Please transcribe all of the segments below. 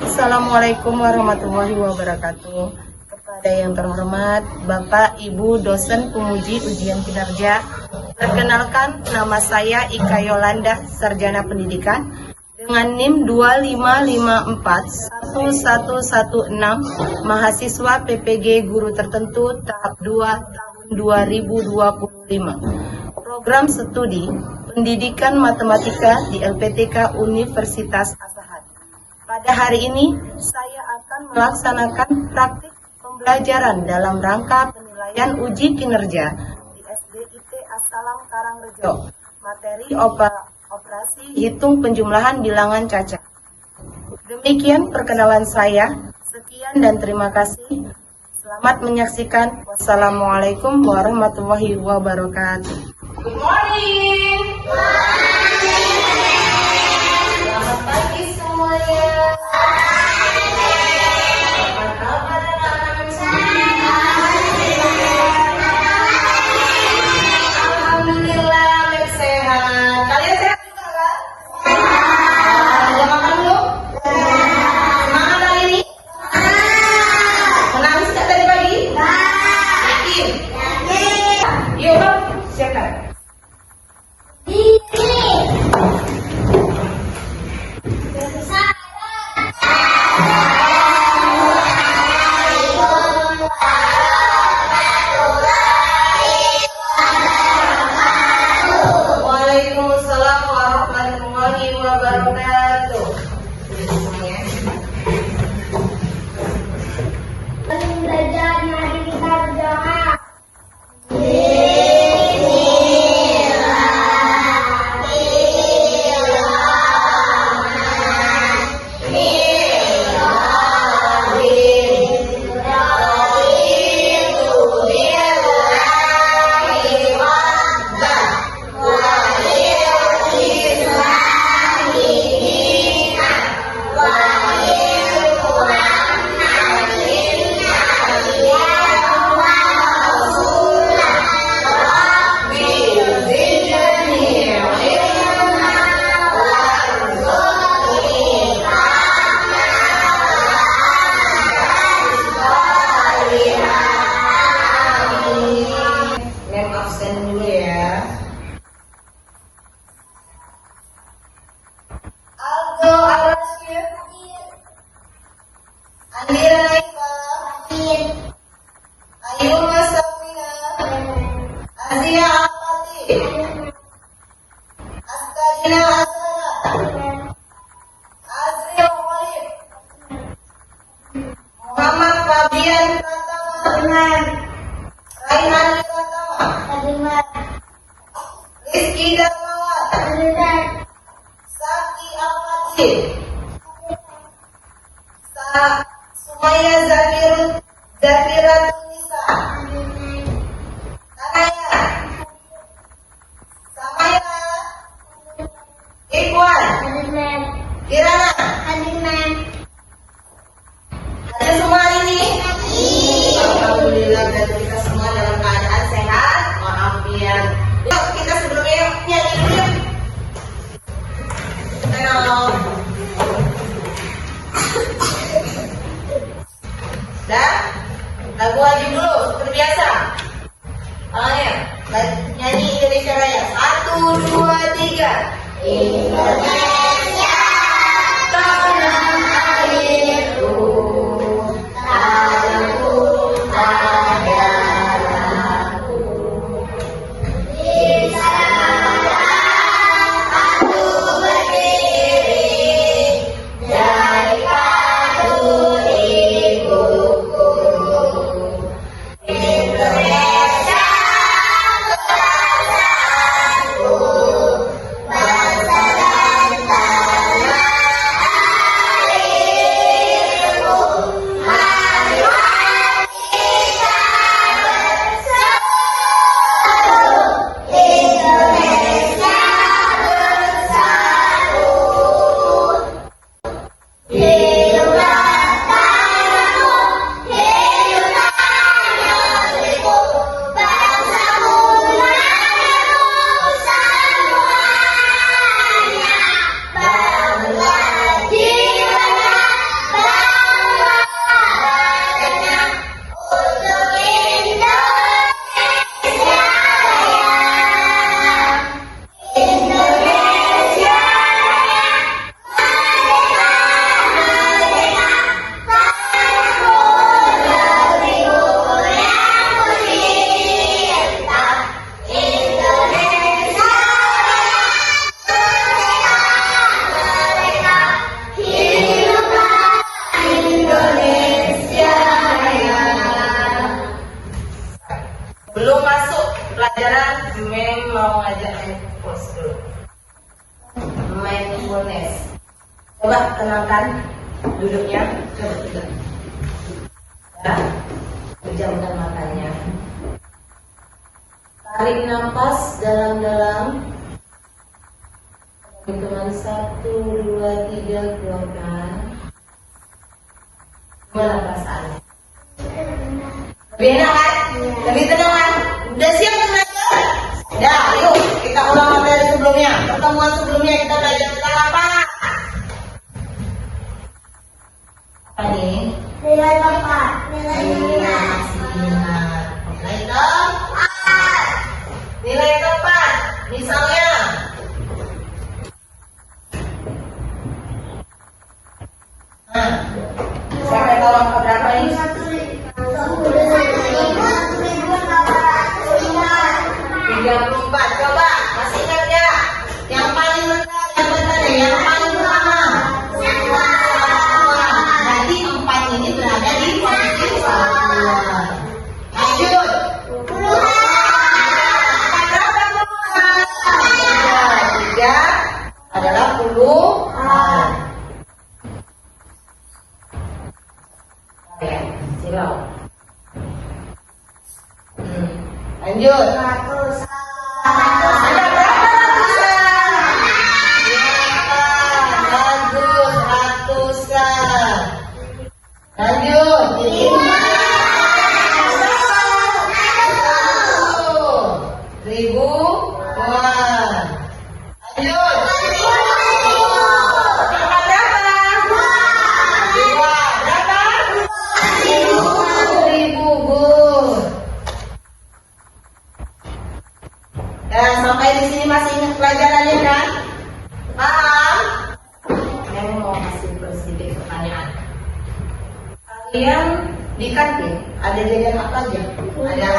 Assalamualaikum warahmatullahi wabarakatuh. Kepada yang terhormat Bapak Ibu dosen penguji ujian kinerja, perkenalkan nama saya Ika Yolanda, Sarjana Pendidikan dengan NIM 25541116, mahasiswa PPG Guru Tertentu tahap 2 tahun 2025. Program studi Pendidikan Matematika di LPTK Universitas Asahan. Pada hari ini, saya akan melaksanakan praktik pembelajaran dalam rangka penilaian uji kinerja di SDIT Asalam Karangrejo, materi operasi hitung penjumlahan bilangan cacat. Demikian perkenalan saya. Sekian dan terima kasih. Selamat menyaksikan. Wassalamualaikum warahmatullahi wabarakatuh. Good morning. Selamat pagi semuanya. Waalaikumsalam warahmatullahi wabarakatuh. Belajar mari kita berdoa. Absen dulu ya. Aldo Arashid, Andira Naika, Ayuma Safina, Azia Apati, Askadina Asana, Azril Khalid, Muhammad Fabian Pratama, Raihan Pratama, Rizky Darmawan, Saki Apati, Sumaya Zakiratun-Nisa, Tanaya, Samaya, Ikhwan, Kirana, ada semua hari ini? Alhamdulillah, dan kita semua dalam keadaan sehat walafiat. Yuk kita sebelumnya nyanyi dulu. Halo. Dah? Lagu wajib dulu, terbiasa. Awalnya, nyanyi Indonesia Raya. 1, 2, 3. Indonesia tanah airku, tanahku, tanahku. Di sana aku berdiri, dari padu ibuku. Indonesia bangsaku, bangsa dan Coba tenangkan duduknya. Coba tegak. Ya, pejamkan matanya. Tarik nafas dalam-dalam. Hitungan 1, 2, 3, keluarkan. Gimana perasaannya? Lebih enak kan? Lebih tenang kan? Udah siap belajar? Udah, yuk kita ulang materi sebelumnya. Pertemuan sebelumnya kita belajar tentang apa? Apa nih? Nilai tempat. Nilai Nilai tempat. Nilai tempat. Misalnya sampai tahu angka berapa ini? 34. Coba masih ingat ya? Yang paling rendah yang benar ya? Yang paling pertama. Berarti 4 ini berada di posisi 1. Lanjut. Tiga adalah puluhan. Ya, silau. Lanjut. Ada berapa ratusan? Bagus, ratusan. Lanjut. 1000-an. Lanjut. Berapa? Berapa? 1000, Bu. Dan sampai di sini masih ingat pelajarannya kan? Paham? Saya mau kasih sedikit pertanyaan. Kalian di kantin ada jajan apa aja? Ada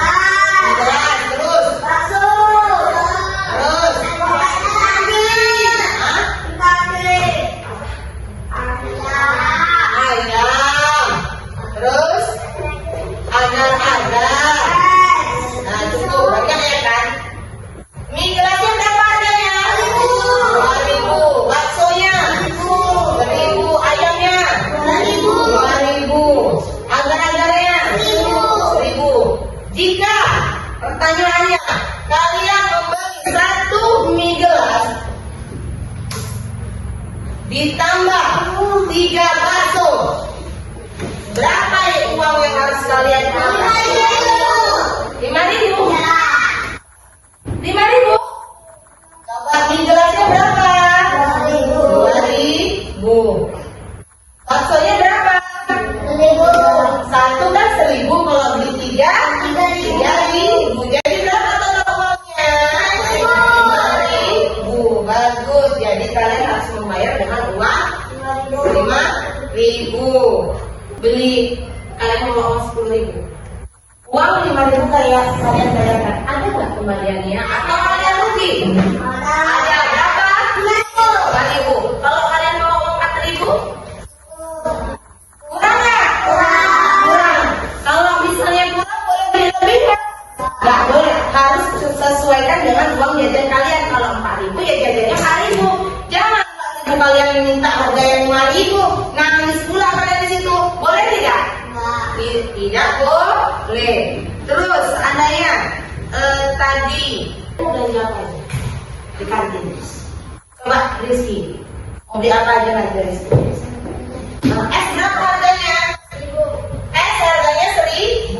beras, terus ayam, terus agar-agar. Nah cukup banyak ya kan? Mie gelasnya berapa harganya? 2.000. Baksonya 1.000. Ayamnya 2.000. Agar-agarnya 1.000. Jika pertanyaannya kalian membeli 1 mie gelas ditambah 3 bakso, berapa ya uang yang harus kalian keluarkan? 5.000. 5.000. Coba mie gelasnya berapa? 2.000. Baksonya berapa? 1 kan 1.000, kalau beli 3 3.000. Jadi berapa total uangnya? 5.000. Bagus. Jadi kalian harus membayar dengan uang 5.000. Beli kalian mau uang 10.000. Uang 5.000 kayak kalian bayarkan, ada nggak kembaliannya? Atau kalian rugi? Ada. Berapa? 5.000. Kalau kalian mau uang 4.000? Kurang nggak? Kurang. Kalau misalnya kurang, boleh beli lebih nggak? Nggak boleh. Harus sesuaikan dengan uang jajan kalian. Kalau 4.000 ya jajannya 4.000. Jangan kalian minta harga yang 5.000, nangis pula kalian di situ. Boleh tidak? Tidak boleh. Terus seandainya tadi belanja apa aja di kantin? Coba Rizky, mau beli apa aja nanti Rizky? Es berapa harganya? Es harganya 1.000.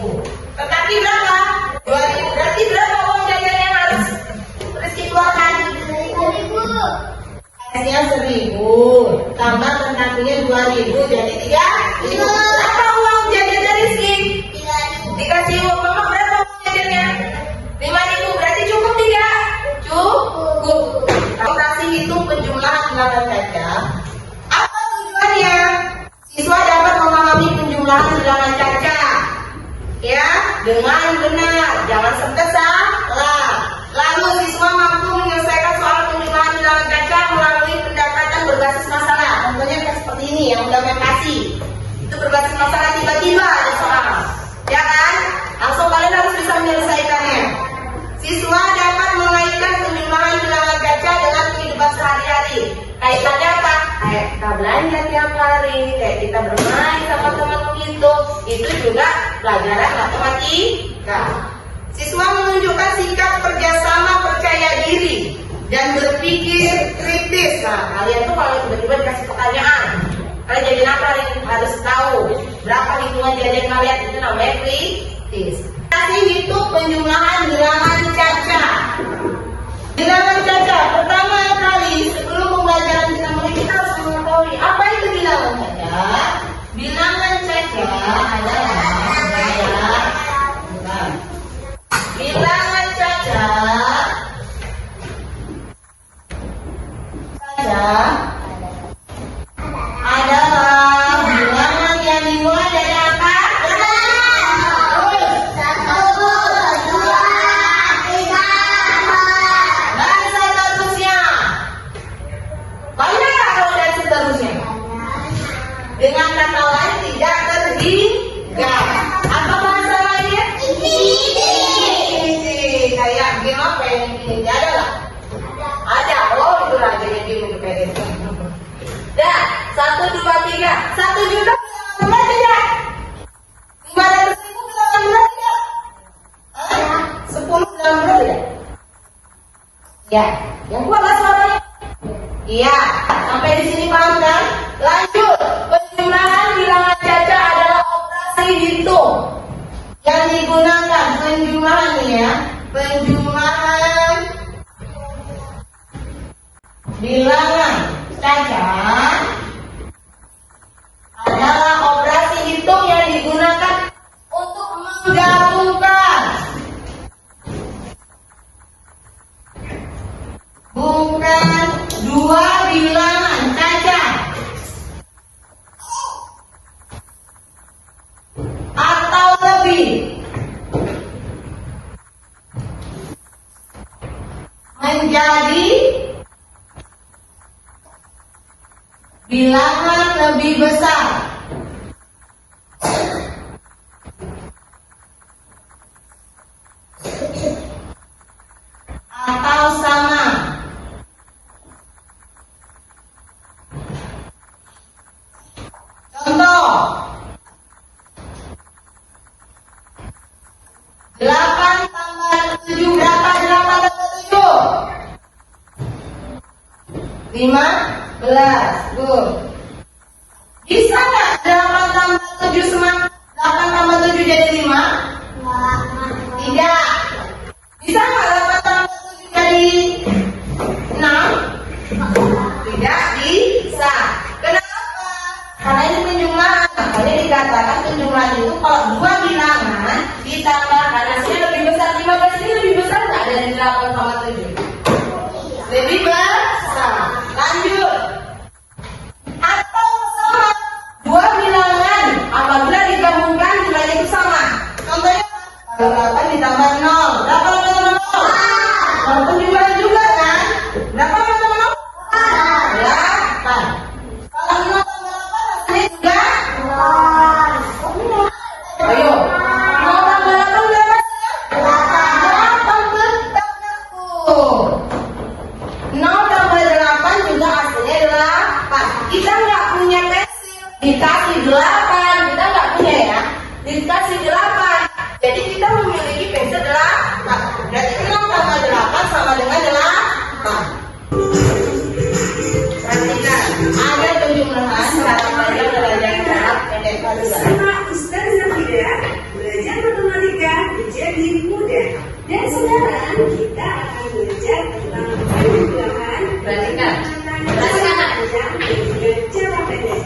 Tetapi berapa? 2.000. Berarti berapa uang jajan yang harus Rizky keluarkan? 1.000. Esnya 1.000. Tambah tentapinya 2.000. Jadi 3.000. Berapa uang jajannya Rizky? Dikasih uang mama berapa uang jajannya? 5.000. Berarti cukup tidak? Cukup. Kalau kasih hitung penjumlahan bilangan kaca, apa tujuannya? Siswa dapat memahami penjumlahan bilangan kaca, ya, dengan benar, jangan sampai salah. Lalu siswa mampu menyelesaikan soal penjumlahan bilangan kaca melalui pendekatan berbasis masalah. Contohnya kayak seperti ini yang udah saya kasih. Itu berbasis masalah, tiba-tiba ada soal, ya kan? Langsung kalian harus bisa menyelesaikannya. Siswa dapat mengaitkan penjumlahan bilangan kaca dengan kehidupan sehari-hari. Kaitannya apa? kayak kita belanja tiap hari, kayak kita bermain sama teman itu juga pelajaran matematika. Siswa menunjukkan sikap kerjasama, percaya diri, dan berpikir kritis. Nah, kalian tuh kalau tiba-tiba dikasih pertanyaan, kalian jadi apa? Harus tahu berapa hitungan jajan kalian, itu namanya kritis. Kasih hitung penjumlahan bilangan caca. Bilangan caca, pertama kali sebelum pembelajaran bilangan kita harus mengetahui apa itu bilangan caca. Bilangan caca adalah bilangan caca adalah bilangan yang dimulai dari apa? Dan seterusnya. Banyak kalau dan seterusnya. Dengan kata lain tidak terhingga. Apa bahasa lainnya? Kayak game apa yang ini? Ada lah. Ada. Oh, itu rajanya game itu kayak gitu. Dah, 1, 2, 3. 1 juta benar tidak? 500.000 benar tidak? 10 benar tidak? Ya, yang kuat lah suaranya. Iya, sampai di sini paham kan? Lanjut, penjumlahan bilangan caca adalah operasi hitung yang digunakan penjumlahan ya, penjumlahan bilangan caca adalah operasi hitung yang digunakan untuk menggabungkan bukan dua bilangan caca atau lebih menjadi bilangan lebih besar atau sama. Contoh 8 tambah 7 berapa? 8 tambah 7 15. Tuh. Bisa nggak 8 tambah 7 sama 8 tambah 7 jadi 5? Tidak. Bisa nggak 8 tambah 7 jadi 6? Tidak bisa. Kenapa? Karena ini penjumlahan. Makanya dikatakan penjumlahan itu kalau dua bilangan ditambahkan hasilnya lebih besar. 15 ini lebih besar nggak dari 8 sama 7? Lebih besar. Lanjut. Atau sama dua bilangan apabila digabungkan nilainya itu sama. Contohnya kalau 8 ditambah 0, berapa tambah 0? Walaupun dibuat juga kan? Berapa tambah 0? 8. Kalau 0 tambah 8 hasilnya juga 0. Ayo. 0 tambah 8 berapa hasilnya? 8 betul. 0 tambah 8 juga hasilnya 8. Kita nggak punya pensil, dikasih 8. Kita nggak punya ya, dikasih 8. Jadi kita memiliki pensil 8. Berarti 6 tambah 8 sama dengan 8. Perhatikan, ada penjumlahan cara belajar pendek juga. Sama Ustaz Zafira, belajar matematika menjadi mudah. Dan sekarang kita akan belajar tentang penjumlahan. Perhatikan. Panjang dan cara pendek.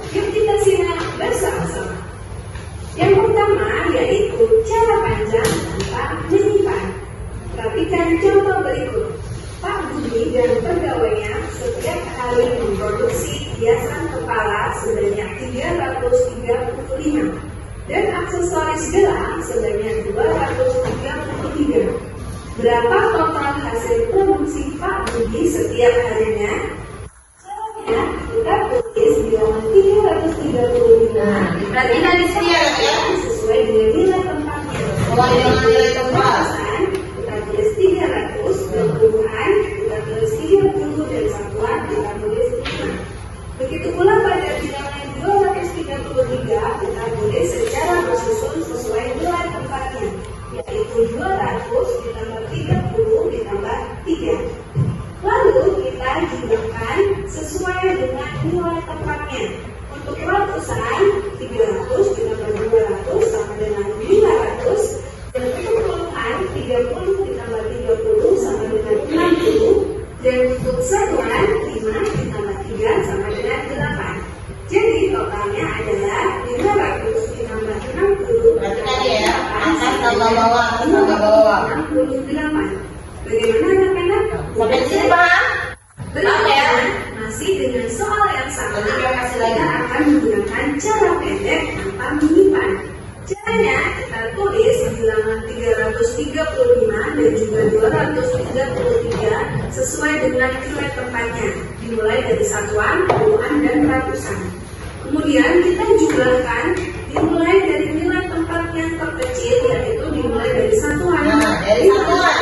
Yuk kita simak bersama-sama. Yang pertama yaitu cara panjang tanpa menyimpan. Perhatikan contoh berikut. Pak Budi dan pegawainya setiap hari memproduksi hiasan kepala sebanyak 335 dan aksesoris gelang sebanyak 233. Berapa total hasil produksi Pak Budi setiap harinya? Caranya kita tulis bilangan 335. Nah, perhatikan di sini ya, Sesuai dengan nilai tempatnya. Sesuai dengan nilai tempat. Kita tulis 300, dan puluhan kita tulis 30, dan satuan kita tulis 5. totalnya adalah 560. Perhatikan ya, atas tambah bawah, atas tambah bawah. 68. Bagaimana anak-anak? Sampai di sini paham? Berikutnya, masih dengan soal yang sama, kita akan menggunakan cara pendek tanpa menyimpan. Caranya, kita tulis bilangan 335 dan juga 233 sesuai dengan nilai tempatnya, dimulai dari satuan, puluhan, dan ratusan. Kemudian kita jumlahkan dimulai dari nilai tempat yang terkecil, yaitu dimulai dari satuan. Nah, dari satuan.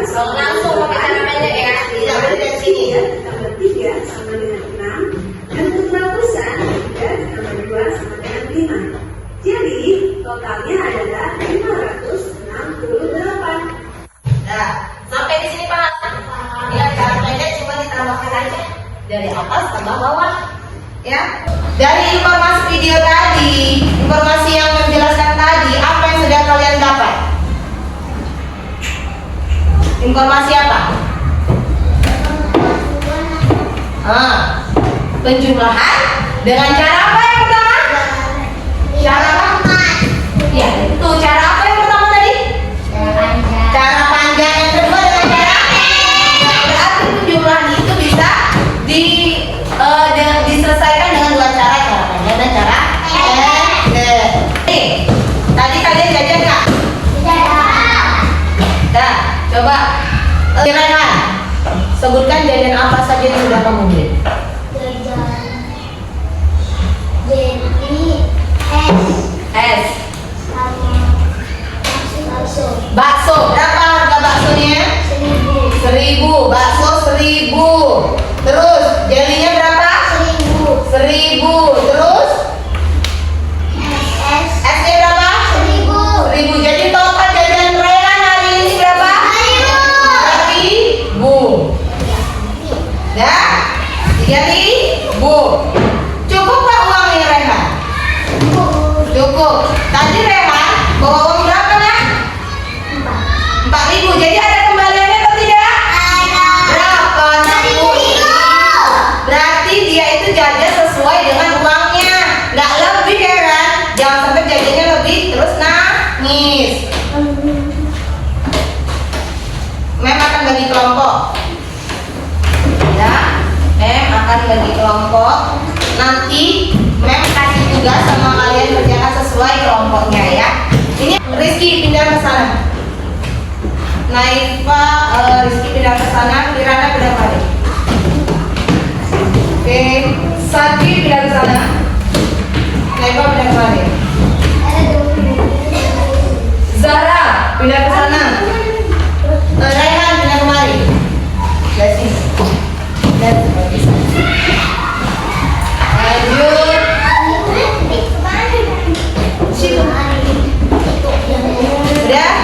Langsung pakai cara pendek ya, tidak boleh dari sini. 3 tambah 3 sama dengan 6, dan untuk ratusan 3 tambah 2 sama dengan 5. Jadi totalnya adalah 568. Nah, sampai di sini Pak. Ya, cara pendek cuma ditambahkan aja dari atas tambah bawah. Ya. Dari informasi video tadi, informasi yang menjelaskan tadi, apa yang sudah kalian dapat? Informasi apa? Penjumlahan dengan cara apa yang pertama? Cara apa? Ya, itu cara apa yang pertama tadi? Cara panjang. Yang kedua dengan cara berarti penjumlahan itu bisa diselesaikan dengan dua cara panjang dan cara pendek. Nih, tadi kalian jajan nggak? Dah, coba Rehan, sebutkan jajan apa saja yang sudah kamu beli. Es. Bakso, berapa harga baksonya? 1.000. Bakso 1.000. Terus jelinya berapa? 1.000. Terus esnya berapa? 1.000. Jadi total jajan Rehan hari ini berapa? 3.000. Dah? 3.000. Cukup nggak uangnya Rehan? Cukup. Tadi Rehan bawa uang berapa nak? 4.000. Jadi ada kembaliannya atau tidak? Berapa? 60. Berarti dia itu jajan sesuai dengan uangnya, nggak lebih ya kan? Jangan sampai jajannya lebih terus nangis. Mem akan bagi kelompok. Ya, Mem akan bagi kelompok. Nanti Mem kasih tugas sama kalian kerjakan sesuai kelompoknya ya. Ini Rizky pindah ke sana. Naifa, Rizky pindah ke sana. Kirana pindah kemari. Oke, Sati pindah ke sana. Naifa pindah kemari. Zara pindah ke sana. Raihan pindah kemari. Dari sini. Dan lanjut. Udah?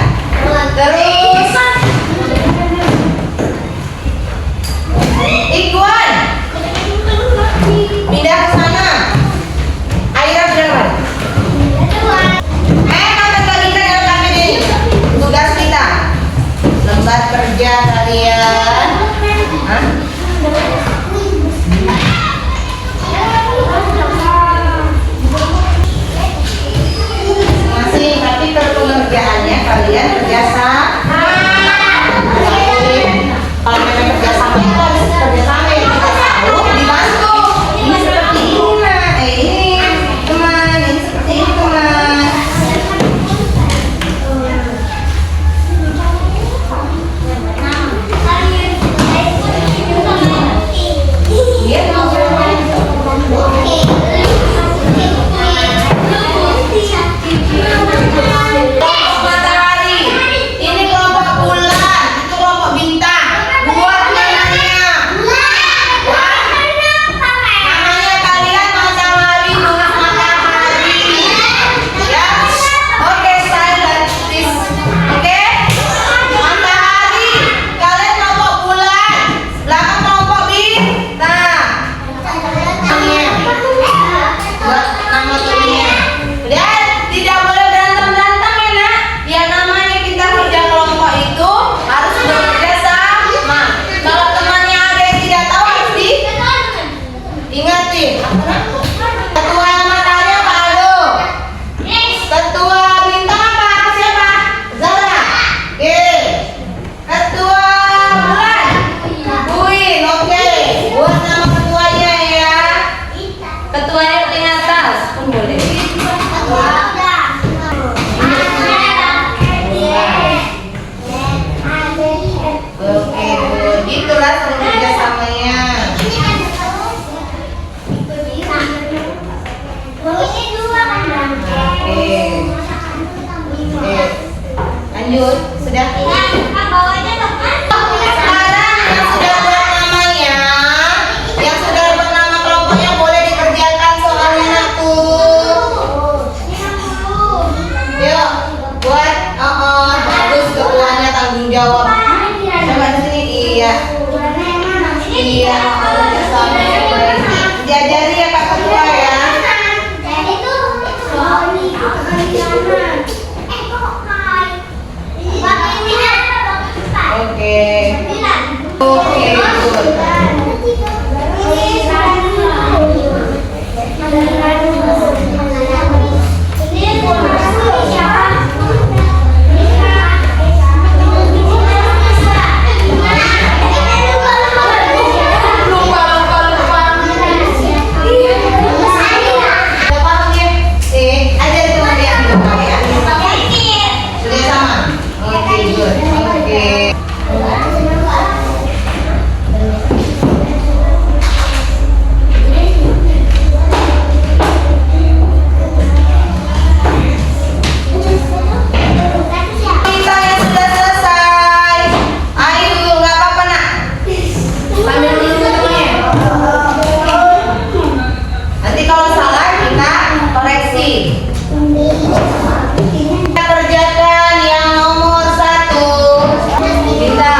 Terus Ikhwan pindah ke sana. Aira pindah kemari. Akan bagikan LKPD ini. Tugas kita lembar kerja kalian. Hah? Masih, tapi pengerjaannya kalian kerja sama. Kalau memang kerja sama itu harus kerja sama yang kita tahu dibantu. Ini seperti ini nah, ini teman, ini seperti ini teman. Dia mau bermain. Matahari, ini kelompok bulan, itu kelompok bintang. Buat namanya. Namanya kalian matahari, tulis matahari. Ya, oke silent please. Oke, matahari. Kalian kelompok bulan, belakang kelompok bintang. Buat nama tulisnya. Dan tidak boleh berantem ya nak. Ya namanya kita kerja kelompok itu harus bekerja sama. Kalau temannya ada yang tidak tahu harus diingatin. Satuan Oke. Lanjut. Sudah. Sekarang yang sudah bernamanya, yang sudah bernama kelompoknya boleh dikerjakan soalnya aku. Yuk, buat bagus ketuanya tanggung jawab. Coba di sini iya. Iya, kerjasama yang baik. Diajari ya Kak Ketua ya. Oke. Oke, good. Udah paham ya? Ajarin teman yang di depan ya. Sudah sama? Oke, good. Oke. Kita yang sudah selesai. Ayo, nggak apa-apa nak. Sambil dulu temannya. Nanti kalau salah kita koreksi. Kita kerjakan yang nomor 1. Kita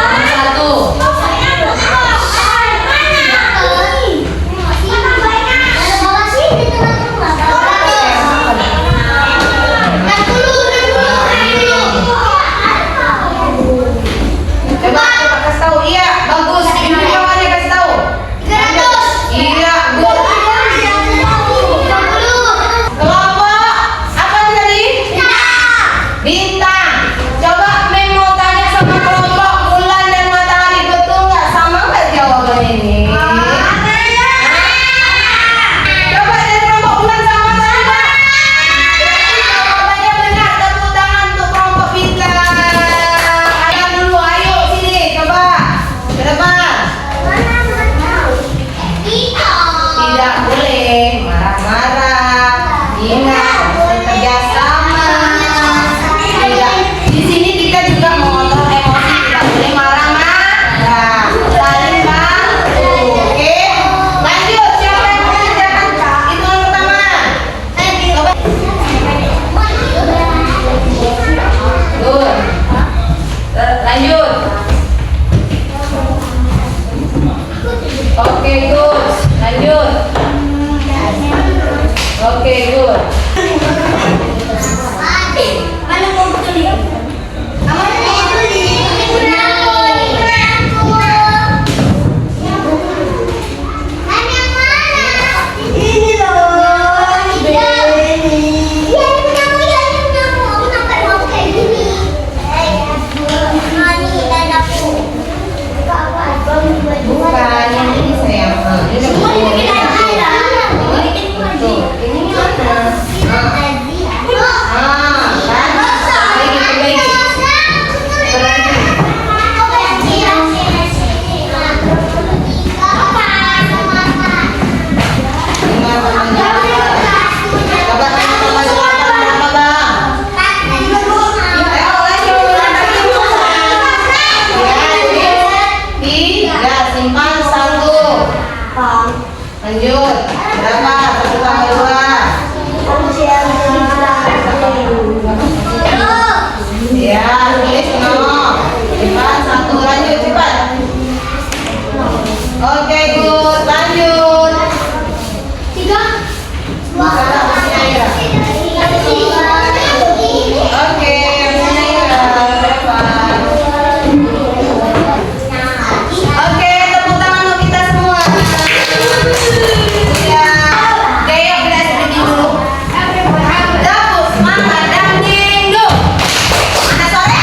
nomor 1. Coba kasih tahu. Iya, bagus. Ini jawabannya kasih tahu. Iya, good. Kelompok apa tadi? Bintang. Coba Mem mau tanya sama kelompok bulan dan matahari, betul nggak? Sama nggak jawaban ini? Coba dari kelompok bulan sama matahari, Pak. Berarti jawabannya benar. Tepuk tangan untuk kelompok bintang. Ayo dulu, ayo sini, coba ke depan. Tidak boleh marah-marah. Ingat, kerjasama. Tidak. Di sini kita juga mengontrol emosi. Tidak boleh marah-marah. Saling bantu. Oke. Lanjut. Siapa yang mengerjakan hitungan pertama? Coba. Good. Lanjut. Oke, good. Lanjut. Oke, good. Bukan yang ini sayang. Ini betul. Ini mana? Kan? Perbaiki. Coba tanya sama jawaban berapa, Bang? Ayo, lanjut. Ya, 3, simpan 1. Lanjut. Berapa? 1 tambah 2. Ya, tulis no. Simpan 1. Lanjut, cepat. Oke, good. Lanjut. 3. Oke, berapa? Oke, tepuk tangan untuk kita semua. Ya, Deo kita sedikit dulu. Dapur, semangat dan dingdo. Mana sore?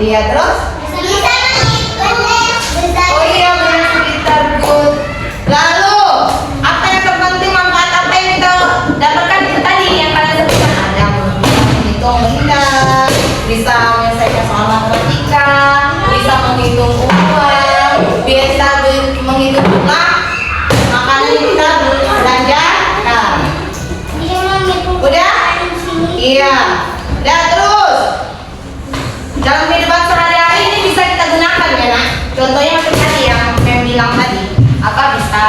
Iya, terus? Bisa menghitung. Oh iya, benar sekitar good. Lalu, apa yang terpenting, manfaat apa yang kita dapatkan itu tadi yang kalian sebutkan? Ada yang bisa menghitung benda, bisa menyelesaikan soal matematika, bisa menghitung uang, bisa menghitung jumlah makanan yang kita belanjakan. Bisa menghitung. Udah? Iya. Dan terus dalam kehidupan sehari-hari ini bisa kita gunakan ya nak. Contohnya seperti tadi yang saya bilang tadi. Apa bisa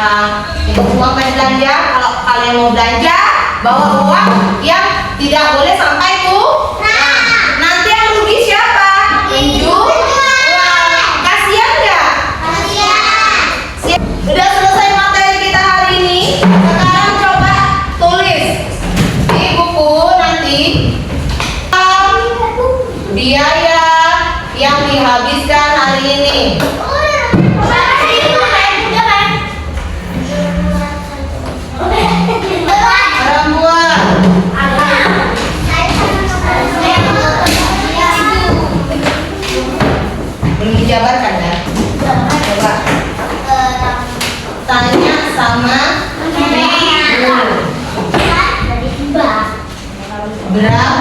hitung uang tadi belanja. Kalau kalian mau belanja, bawa uang yang tidak boleh sampai kurang. Nanti yang rugi siapa? Penjual. Kasihan nggak? Siap. Udah selesai materi kita hari ini. Sekarang coba tulis di buku nanti biaya yang dihabiskan hari ini. Orang tua. Belum dijabarkan ya? Coba tanya sama ibu. Berapa